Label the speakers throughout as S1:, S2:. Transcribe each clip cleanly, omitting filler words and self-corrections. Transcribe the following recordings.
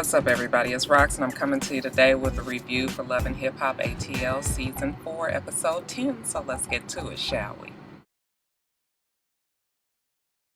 S1: What's up, everybody? It's Rox, and I'm coming to you today with a review for Love and Hip Hop ATL Season 4, Episode 10. So let's get to it, shall we?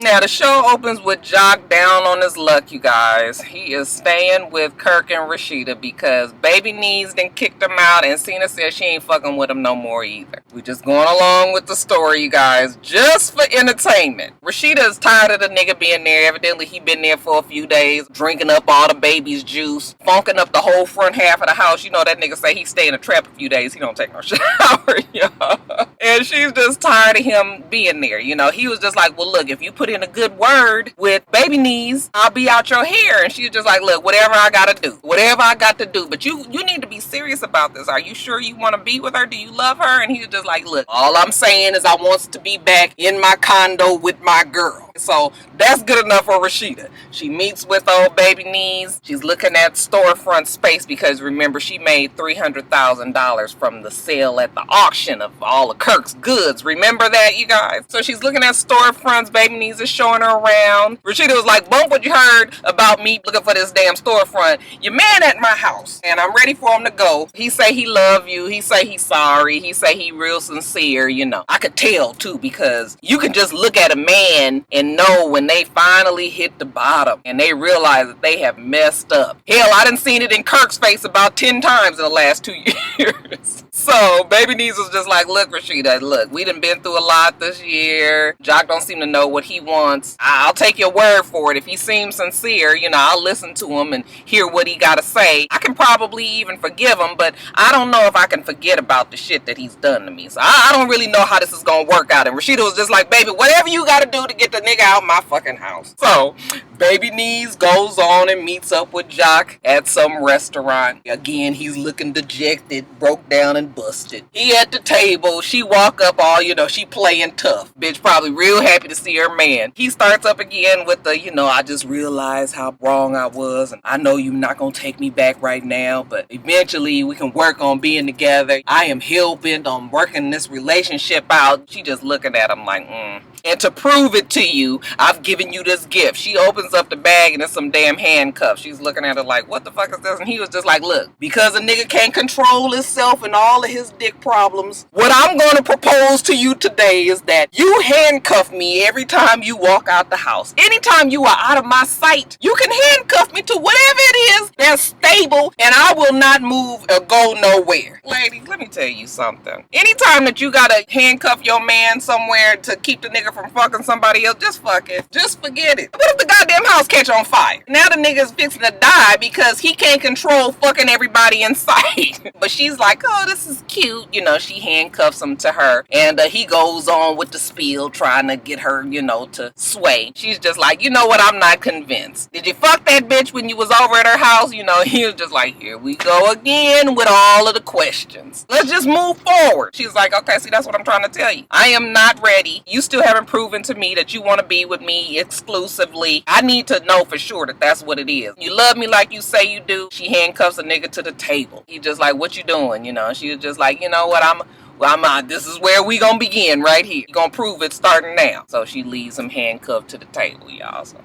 S1: Now, the show opens with Jock down on his luck, you guys. He is staying with Kirk and Rashida because Baby Knees done kicked him out, and Cena says she ain't fucking with him no more either. We just going along with the story, you guys, just for entertainment. Rashida is tired of the nigga being there. Evidently, he been there for a few days, drinking up all the baby's juice, funking up the whole front half of the house. You know that nigga say he stay in a trap a few days. He don't take no shower, y'all. And she's just tired of him being there. You know, he was just like, well, look, if you put in a good word with Baby Knees, I'll be out your hair. And she's just like, look, whatever I gotta do, whatever I got to do, but you need to be serious about this. Are you sure you want to be with her? Do you love her? And he was just like, look, all I'm saying is I want to be back in my condo with my girl. So that's good enough for Rashida. She meets with old Baby Knees. She's looking at storefront space because remember, she made $300,000 from the sale at the auction of all of Kirk's goods. Remember that, you guys? So she's looking at storefronts. Baby Knees is showing her around. Rashida was like, bump what you heard about me looking for this damn storefront. Your man at my house and I'm ready for him to go. He say he love you. He say he's sorry. He say he real sincere. You know, I could tell too, because you can just look at a man and know when they finally hit the bottom and they realize that they have messed up. Hell, I done seen it in Kirk's face about 10 times in the last 2 years. So Baby Knees was just like, look, Rashida, look, we done been through a lot this year. Jock don't seem to know what he wants. I'll take your word for it. If he seems sincere, you know, I'll listen to him and hear what he gotta say. I can probably even forgive him, but I don't know if I can forget about the shit that he's done to me. So I don't really know how this is gonna work out. And Rashida was just like, baby, whatever you gotta do to get the nigga out my fucking house. So Baby Knees goes on and meets up with Jock at some restaurant. Again, he's looking dejected, broke down and busted. He at the table. She walk up all, you know, she playing tough. Bitch probably real happy to see her man. He starts up again with the, you know, I just realized how wrong I was, and I know you're not gonna take me back right now, but eventually we can work on being together. I am hell-bent on working this relationship out. She just looking at him like, And to prove it to you, I've given you this gift. She opens up the bag and it's some damn handcuffs. She's looking at it like, what the fuck is this? And he was just like, look, because a nigga can't control himself and all of his dick problems, what I'm going to propose to you today is that you handcuff me every time you walk out the house. Anytime you are out of my sight, you can handcuff me to whatever it is that's stable, and I will not move or go nowhere. Ladies, let me tell you something. Anytime that you gotta handcuff your man somewhere to keep the nigga from fucking somebody else, just fuck it. Just forget it. What if the goddamn house catch on fire? Now the nigga's fixing to die because he can't control fucking everybody in sight. But she's like, oh, this is cute. You know, she handcuffs him to her, and he goes on with the spiel trying to get her, you know, to sway. She's just like, you know what, I'm not convinced. Did you fuck that bitch when you was over at her house? You know, he was just like, here we go again with all of the questions. Let's just move forward. She's like, okay, see, that's what I'm trying to tell you. I am not ready. You still haven't proven to me that you want to be with me exclusively. I need to know for sure that that's what it is. You love me like you say you do. She handcuffs a nigga to the table. He just like, what you doing? You know, she was just like, you know what, this is where we gonna begin right here. You gonna prove it starting now. So she leaves him handcuffed to the table, y'all. So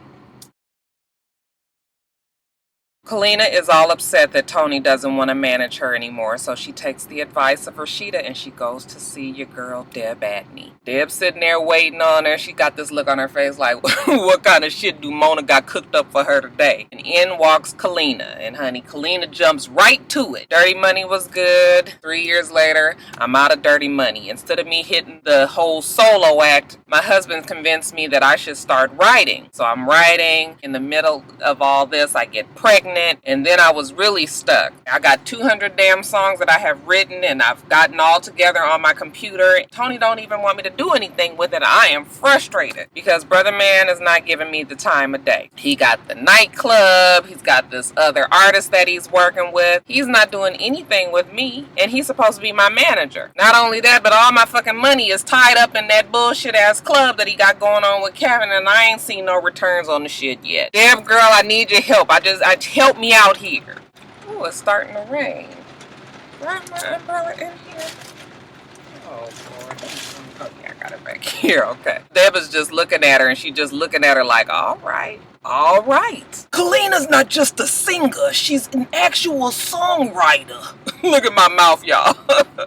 S1: Kalina is all upset that Tony doesn't want to manage her anymore, so she takes the advice of Rashida and she goes to see your girl Deb Atney. Deb's sitting there waiting on her. She got this look on her face like, what kind of shit do Mona got cooked up for her today? And in walks Kalina, and honey, Kalina jumps right to it. Dirty Money was good. 3 years later, I'm out of Dirty Money. Instead of me hitting the whole solo act, my husband convinced me that I should start writing. So I'm writing. In the middle of all this, I get pregnant. And then I was really stuck. I got 200 damn songs that I have written and I've gotten all together on my computer. Tony don't even want me to do anything with it. I am frustrated because brother man is not giving me the time of day. He got the nightclub. He's got this other artist that he's working with. He's not doing anything with me, and he's supposed to be my manager. Not only that, but all my fucking money is tied up in that bullshit ass club that he got going on with Kevin, and I ain't seen no returns on the shit yet. Damn girl, I need your help. Help me out here. Oh, it's starting to rain. Why is my umbrella in here? Oh, Lord. Oh, yeah, I got it back here. Okay. Deb is just looking at her, and she just looking at her like, all right. All right. Kalina's not just a singer, she's an actual songwriter. Look at my mouth, y'all.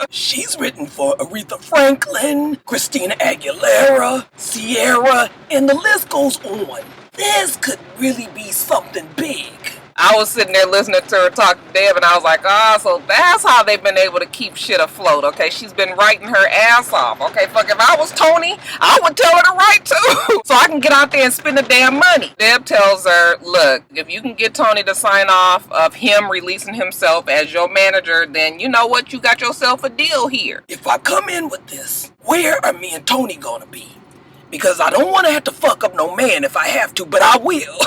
S1: She's written for Aretha Franklin, Christina Aguilera, Sierra, and the list goes on. This could really be something big. I was sitting there listening to her talk to Deb, and I was like, so that's how they've been able to keep shit afloat, okay? She's been writing her ass off, okay? Fuck, if I was Tony, I would tell her to write too, so I can get out there and spend the damn money. Deb tells her, look, if you can get Tony to sign off of him releasing himself as your manager, then you know what? You got yourself a deal here. If I come in with this, where are me and Tony gonna be? Because I don't want to have to fuck up no man if I have to, but I will.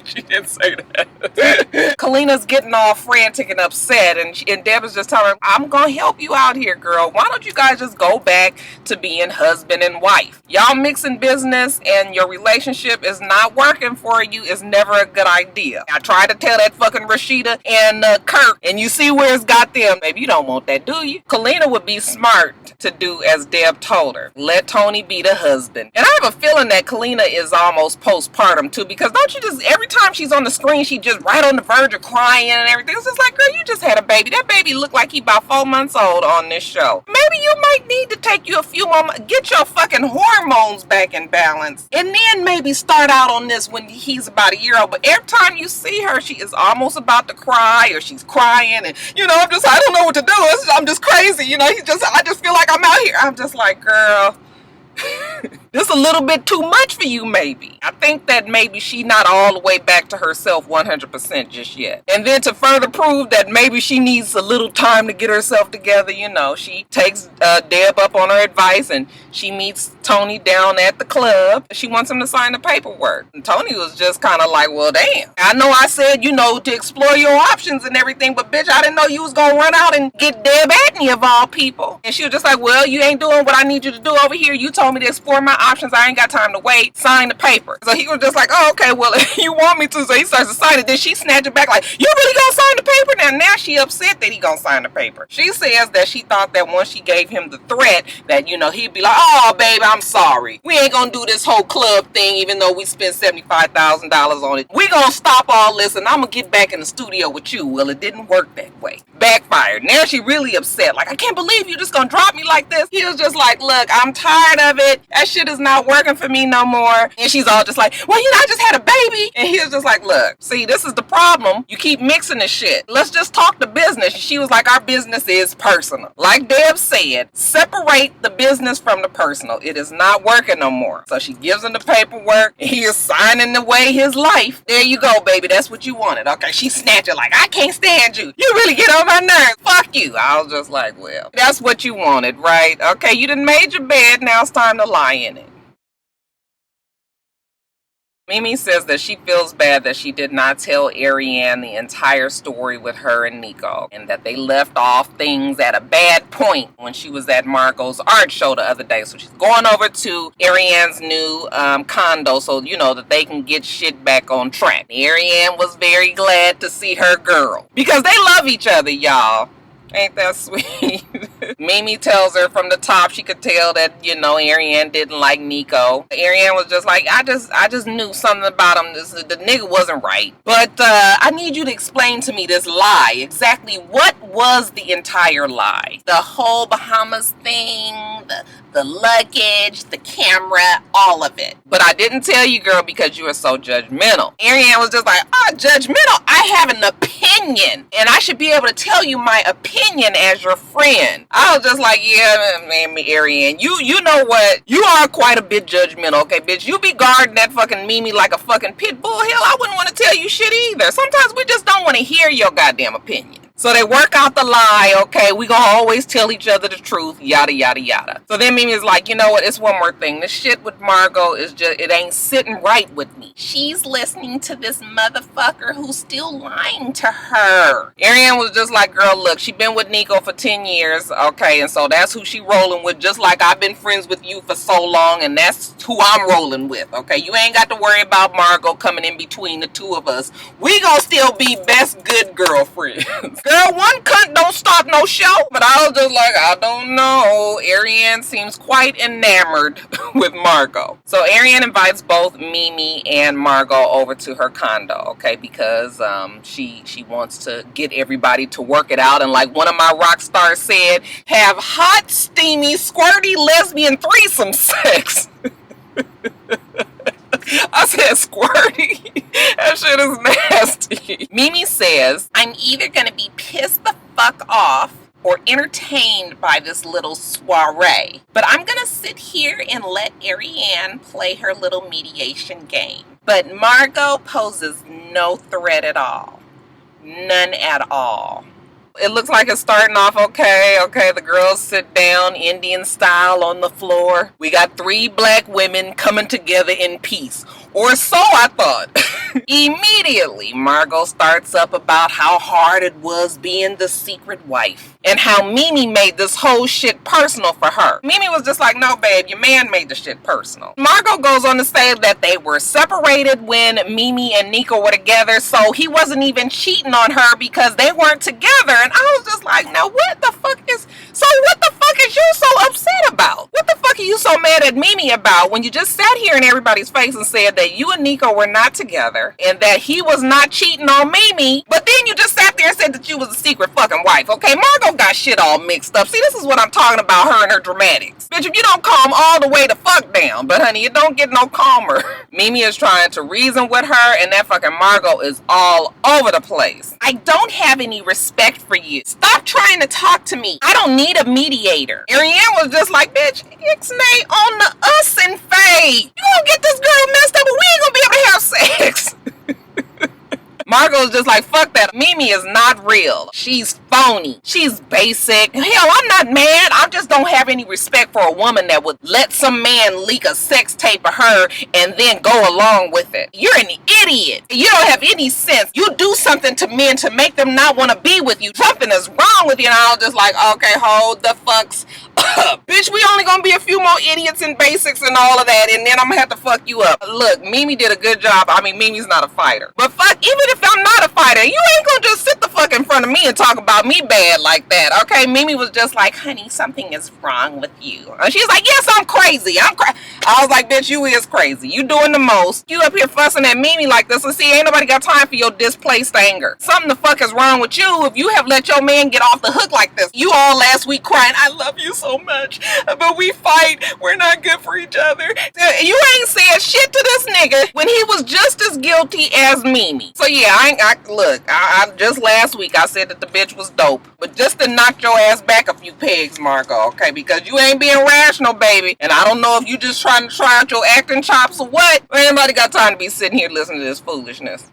S1: She didn't say that. Kalina's getting all frantic and upset, and Deb is just telling her, I'm gonna help you out here, girl. Why don't you guys just go back to being husband and wife? Y'all mixing business and your relationship is not working for you is never a good idea. I tried to tell that fucking Rashida and Kirk, and you see where it's got them. Baby, you don't want that, do you? Kalina would be smart to do as Deb told her. Let Tony be the husband. And I have a feeling that Kalina is almost postpartum too, because don't you just, every time she's on the screen, she just right on the verge of crying and everything. It's just like, girl, you just had a baby. That baby looked like he about 4 months old on this show. Maybe you might need to take you a few more months, get your fucking hormones back in balance, and then maybe start out on this when he's about a year old. But every time you see her, she is almost about to cry, or she's crying, and I don't know what to do. I'm just crazy, I just feel like I'm out here. I'm just like, girl, this a little bit too much for you, maybe. I think that maybe she not all the way back to herself 100% just yet. And then to further prove that maybe she needs a little time to get herself together, she takes Deb up on her advice, and she meets Tony down at the club. She wants him to sign the paperwork. And Tony was just kind of like, well, damn. I know I said, to explore your options and everything, but bitch, I didn't know you was going to run out and get Deb Atney of all people. And she was just like, well, you ain't doing what I need you to do over here. You told me to explore my options. I ain't got time to wait. Sign the paper. So he was just like, oh, okay, well, if you want me to. So he starts to sign it. Then she snatched it back like, you really gonna sign the paper? Now she upset that he gonna sign the paper. She says that she thought that once she gave him the threat that, he'd be like, oh, babe, I'm sorry. We ain't gonna do this whole club thing even though we spent $75,000 on it. We gonna stop all this and I'm gonna get back in the studio with you. Well, it didn't work that way. Backfired. Now she really upset. Like, I can't believe you just gonna drop me like this. He was just like, look, I'm tired of it. That shit is not working for me no more. And she's all just like, well, I just had a baby. And he was just like, look, see, this is the problem. You keep mixing the shit. Let's just talk to business. She was like, our business is personal. Like Deb said, separate the business from the personal. It is not working no more. So she gives him the paperwork. He is signing away his life. There you go, baby. That's what you wanted. Okay, she snatched it like, I can't stand you. You really get on my nerves. Fuck you. I was just like, well, that's what you wanted, right? Okay, you done made your bed. Now it's time to lie in it. Mimi says that she feels bad that she did not tell Aryan the entire story with her and Nico, and that they left off things at a bad point when she was at Margot's art show the other day. So she's going over to Aryan's new condo so, that they can get shit back on track. Aryan was very glad to see her girl because they love each other, y'all. Ain't that sweet? Mimi tells her from the top she could tell that, Aryan didn't like Nico. Aryan was just like, I just knew something about him. The nigga wasn't right. But I need you to explain to me this lie. Exactly what was the entire lie? The whole Bahamas thing, the luggage, the camera, all of it. But I didn't tell you, girl, because you were so judgmental. Aryan was just like, judgmental? I have an opinion, and I should be able to tell you my opinion as your friend. I was just like, yeah, man, Aryan, you know what? You are quite a bit judgmental, okay, bitch? You be guarding that fucking Mimi like a fucking pit bull. Hell, I wouldn't want to tell you shit either. Sometimes we just don't want to hear your goddamn opinion. So they work out the lie, okay, we gonna always tell each other the truth, yada, yada, yada. So then Mimi is like, you know what, it's one more thing. This shit with Margot is just, it ain't sitting right with me. She's listening to this motherfucker who's still lying to her. Aryan was just like, girl, look, she been with Nico for 10 years, okay, and so that's who she rolling with, just like I've been friends with you for so long, and that's who I'm rolling with, okay? You ain't got to worry about Margot coming in between the two of us. We gonna still be best good girlfriends. Girl, Girl, one cunt don't stop no show. But I was just like, I don't know. Aryan seems quite enamored with Margot. So Aryan invites both Mimi and Margot over to her condo, okay, because she wants to get everybody to work it out, and like one of my rock stars said, have hot, steamy, squirty, lesbian threesome sex. I said squirty. That shit is nasty. Mimi says, I'm either gonna be pissed the fuck off or entertained by this little soiree, but I'm gonna sit here and let Aryan play her little mediation game. But Margot poses no threat at all. None at all. It looks like it's starting off okay. Okay, the girls sit down Indian style on the floor. We got 3 black women coming together in peace. Or so I thought. Immediately, Margot starts up about how hard it was being the secret wife. And how Mimi made this whole shit personal for her. Mimi was just like, no babe, your man made the shit personal. Margot goes on to say that they were separated when Mimi and Nico were together. So he wasn't even cheating on her because they weren't together. And I was just like, now what the fuck is you so upset about? What the fuck are you so mad at Mimi about when you just sat here in everybody's face and said that you and Nico were not together and that he was not cheating on Mimi, but then you just sat there and said that you was a secret fucking wife. Okay, Margot got shit all mixed up. See, this is what I'm talking about, her and her dramatics. Bitch, if you don't calm all the way the fuck down, but honey, it don't get no calmer. Mimi is trying to reason with her and that fucking Margot is all over the place. I don't have any respect for you. Stop trying to talk to me. I don't need a mediator. Aryan was just like, bitch, ixnay on the us and fade. You gonna get this girl messed up, but we ain't gonna be able to have sex. Margot's just like, fuck that. Mimi is not real. She's phony. She's basic. Hell, I'm not mad. I just don't have any respect for a woman that would let some man leak a sex tape of her and then go along with it. You're an idiot. You don't have any sense. You do something to men to make them not want to be with you. Something is wrong with you. And I was just like, okay, hold the fucks up. Bitch, we only gonna be a few more idiots and basics and all of that, and then I'm gonna have to fuck you up. Look, Mimi did a good job. I mean, Mimi's not a fighter. But fuck, even if I'm not a fighter, you ain't gonna just sit the fuck in front of me and talk about me bad like that, okay? Mimi was just like, honey, something is wrong with you. And she's like, yes, I'm crazy. I was like, bitch, you is crazy. You doing the most. You up here fussing at Mimi like this, and see, ain't nobody got time for your displaced anger. Something the fuck is wrong with you if you have let your man get off the hook like this. You all last week crying, I love you so much, but we fight. We're not good for each other. You ain't said shit to this nigga when he was just as guilty as Mimi. So yeah, I just last week I said that the bitch was dope, but just to knock your ass back a few pegs, Margot, okay? Because you ain't being rational, baby. And I don't know if you just trying to try out your acting chops or what. Anybody got time to be sitting here listening to this foolishness?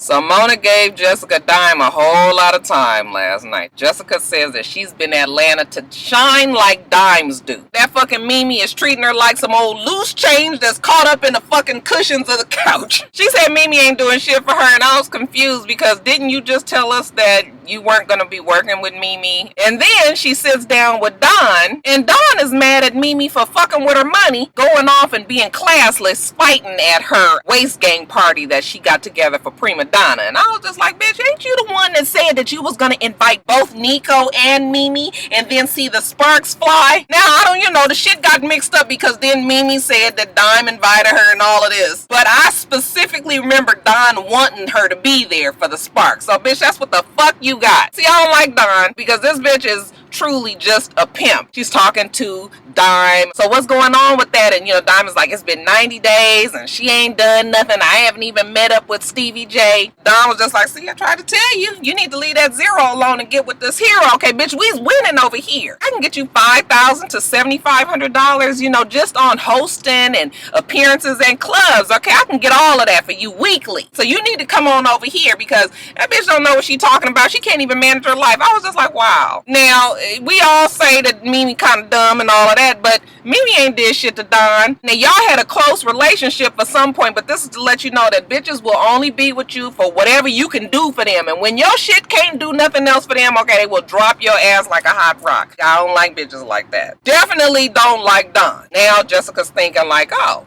S1: So Mona gave Jessica Dime a whole lot of time last night. Jessica says that she's been in Atlanta to shine like dimes do. That fucking Mimi is treating her like some old loose change that's caught up in the fucking cushions of the couch. She said Mimi ain't doing shit for her, and I was confused because didn't you just tell us that you weren't going to be working with Mimi? And then she sits down with Don, and Don is mad at Mimi for fucking with her money, going off and being classless, fighting at her waist gang party that she got together for Prima Donna. And I was just like, bitch, ain't you the one that said that you was going to invite both Nico and Mimi and then see the sparks fly? Now, I don't, the shit got mixed up because then Mimi said that Don invited her and all of this. But I specifically remember Don wanting her to be there for the sparks. So, bitch, that's what the fuck you got. See, I don't like Don because this bitch is truly just a pimp. She's talking to Dime. So what's going on with that? And Dime is like, it's been 90 days and she ain't done nothing. I haven't even met up with Stevie J. Don was just like, see, I tried to tell you. You need to leave that zero alone and get with this hero. Okay, bitch, we's winning over here. I can get you $5,000 to $7,500, just on hosting and appearances and clubs. Okay, I can get all of that for you weekly. So you need to come on over here because that bitch don't know what she talking about. She can't even manage her life. I was just like, wow. Now, we all say that Mimi kind of dumb and all of that, but Mimi ain't did shit to Don. Now, y'all had a close relationship at some point, but this is to let you know that bitches will only be with you for whatever you can do for them. And when your shit can't do nothing else for them, okay, they will drop your ass like a hot rock. I don't like bitches like that. Definitely don't like Don. Now, Jessica's thinking like, oh,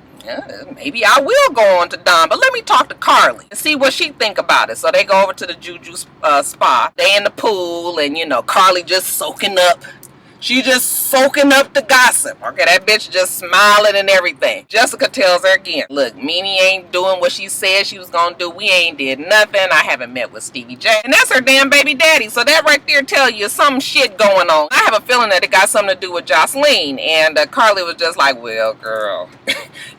S1: maybe I will go on to Don, but let me talk to Carly and see what she think about it. So they go over to the Juju spa. They in the pool, and Carly just soaking up. She just soaking up the gossip. Okay, that bitch just smiling and everything. Jessica tells her again, look, Mimi ain't doing what she said she was gonna do. We ain't did nothing. I haven't met with Stevie J. And that's her damn baby daddy. So that right there tell you some shit going on. I have a feeling that it got something to do with Jocelyn. And Carly was just like, well, girl,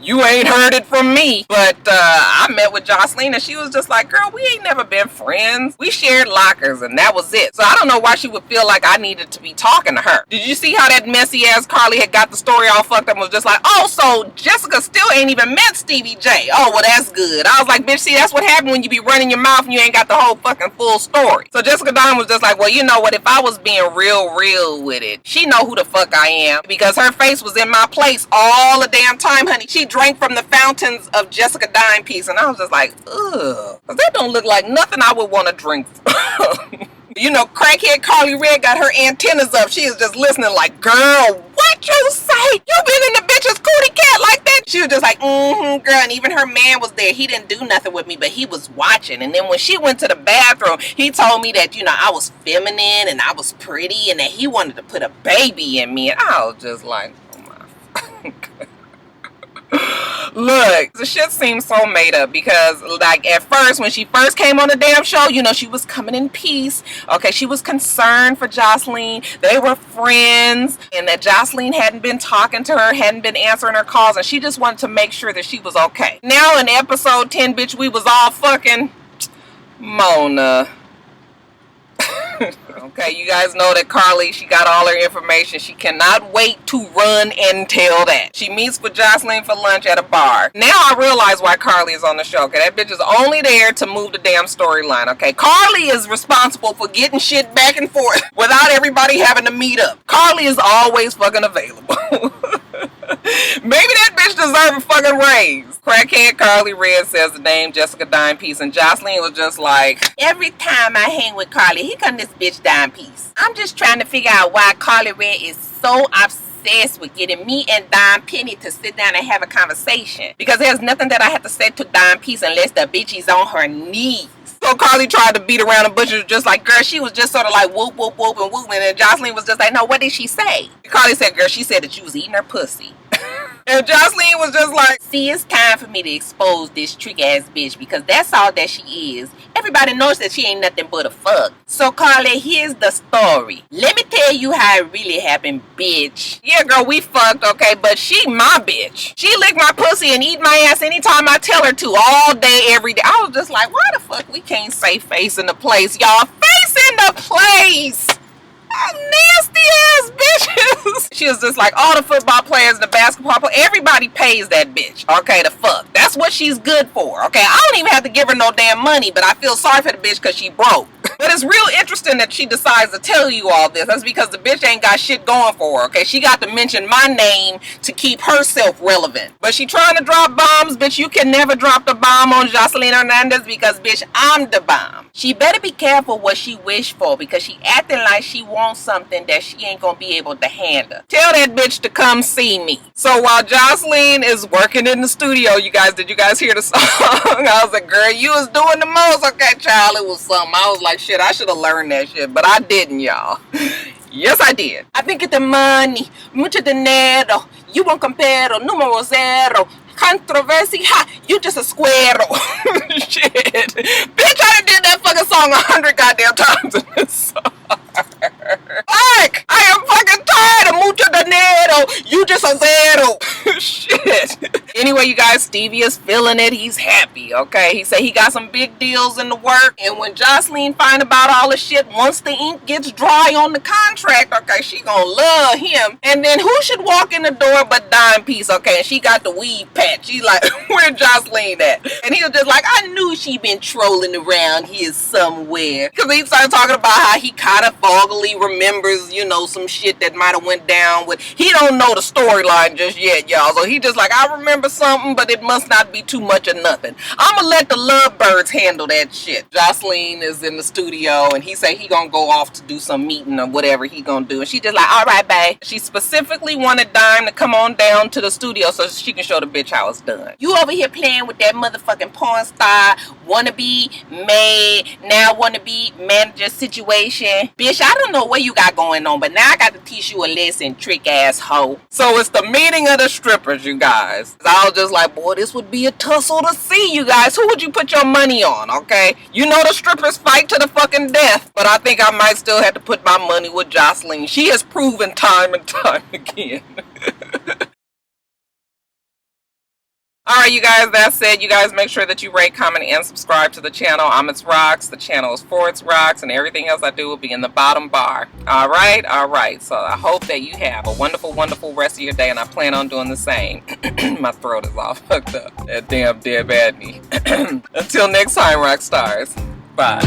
S1: you ain't heard it from me. But I met with Jocelyn and she was just like, girl, we ain't never been friends. We shared lockers and that was it. So I don't know why she would feel like I needed to be talking to her. Did you see how that messy ass Carly had got the story all fucked up and was just like, oh, so Jessica still ain't even met Stevie J. Oh, well, that's good. I was like, bitch, see, that's what happened when you be running your mouth and you ain't got the whole fucking full story. So Jessica Dawn was just like, well, you know what? If I was being real with it, she know who the fuck I am because her face was in my place all the damn time, honey. She drank from the fountains of Jessica Dime piece. And I was just like, ugh. Because that don't look like nothing I would want to drink from. Crackhead Carly Red got her antennas up. She is just listening like, girl, what you say? You been in the bitch's cootie cat like that? She was just like, girl. And even her man was there. He didn't do nothing with me, but he was watching. And then when she went to the bathroom, he told me that, I was feminine and I was pretty and that he wanted to put a baby in me. And I was just like, oh my fucking God. Look, the shit seems so made up because, like, at first, when she first came on the damn show, she was coming in peace. Okay, she was concerned for Jocelyn. They were friends, and that Jocelyn hadn't been talking to her, hadn't been answering her calls, and she just wanted to make sure that she was okay. Now, in episode 10, bitch, we was all fucking Mona. Okay, you guys know that Carly, she got all her information. She cannot wait to run and tell that. She meets with Jocelyn for lunch at a bar. Now I realize why Carly is on the show. Okay, that bitch is only there to move the damn storyline. Okay, Carly is responsible for getting shit back and forth without everybody having to meet up. Carly is always fucking available. Maybe that bitch deserves a fucking raise. Crackhead Carly Red says the name Jessica Dime Piece, and Jocelyn was just like, every time I hang with Carly, here come this bitch Dime Piece. I'm just trying to figure out why Carly Red is so obsessed with getting me and Dime Penny to sit down and have a conversation. Because there's nothing that I have to say to Dime Piece unless the bitch is on her knees. So Carly tried to beat around the bushes, just like, girl, she was just sort of like whoop, whoop, whoop, and whoop. And then Jocelyn was just like, no, what did she say? Carly said, girl, she said that you was eating her pussy. And Jocelyn was just like, see, it's time for me to expose this trick-ass bitch because that's all that she is. Everybody knows that she ain't nothing but a fuck. So, Carly, here's the story. Let me tell you how it really happened, bitch. Yeah, girl, we fucked, okay, but she my bitch. She lick my pussy and eat my ass anytime I tell her to, all day, every day. I was just like, why the fuck we can't say face in the place, y'all? Face in the place! Nasty ass bitches. She was just like, all the football players and the basketball players, everybody pays that bitch, okay, to fuck. That's what she's good for, okay? I don't even have to give her no damn money, but I feel sorry for the bitch because she broke. But it's real interesting that she decides to tell you all this. That's because the bitch ain't got shit going for her, okay? She got to mention my name to keep herself relevant. But she trying to drop bombs, bitch. You can never drop the bomb on Jocelyn Hernandez because, bitch, I'm the bomb. She better be careful what she wish for because she acting like she wants something that she ain't gonna be able to handle. Tell that bitch to come see me. So while Jocelyn is working in the studio, did you guys hear the song? I was like, girl, you was doing the most. Okay, child, it was something. I was like, shit, I should have learned that shit, but I didn't, y'all. Yes, I did. I think it's the money, mucho dinero, you won't compare, numero zero. Controversy, ha, you just a squero. Shit. Bitch, I done did that fucking song 100 goddamn times in this song. Fuck! I am fucking tired of mucho dinero. You just a zero. Shit. Anyway, you guys, Stevie is feeling it. He's happy, okay? He said he got some big deals in the work. And when Jocelyn find about all the shit, once the ink gets dry on the contract, okay, she gonna love him. And then who should walk in the door but Dime Piece, okay? And she got the weed patch. She like, where Jocelyn at? And he was just like, I knew she been trolling around here somewhere. Because he started talking about how he kind of foggily remembers, some shit that might have went down with. He don't know the storyline just yet, y'all. So he just like, I remember something, but it must not be too much of nothing. I'ma let the lovebirds handle that shit. Jocelyn is in the studio and he say he gonna go off to do some meeting or whatever he gonna do. And she just like, all right, babe. She specifically wanted Dime to come on down to the studio so she can show the bitch how it's done. You over here playing with that motherfucking porn star, wanna be maid, now wanna be manager situation. Bitch, I don't know what you got going on, but now I got to teach you a lesson, trick ass hoe. So it's the meeting of the strippers, you guys. I was just like, boy, this would be a tussle to see, you guys. Who would you put your money on, okay? You know the strippers fight to the fucking death, but I think I might still have to put my money with Jocelyn. She has proven time and time again. Alright, you guys, that said, you guys make sure that you rate, comment, and subscribe to the channel. I'm itsrox. The channel is for itsrox, and everything else I do will be in the bottom bar. Alright. So I hope that you have a wonderful, wonderful rest of your day, and I plan on doing the same. My throat is all fucked up. That damn dead bad knee. Until next time, Roxstars. Bye.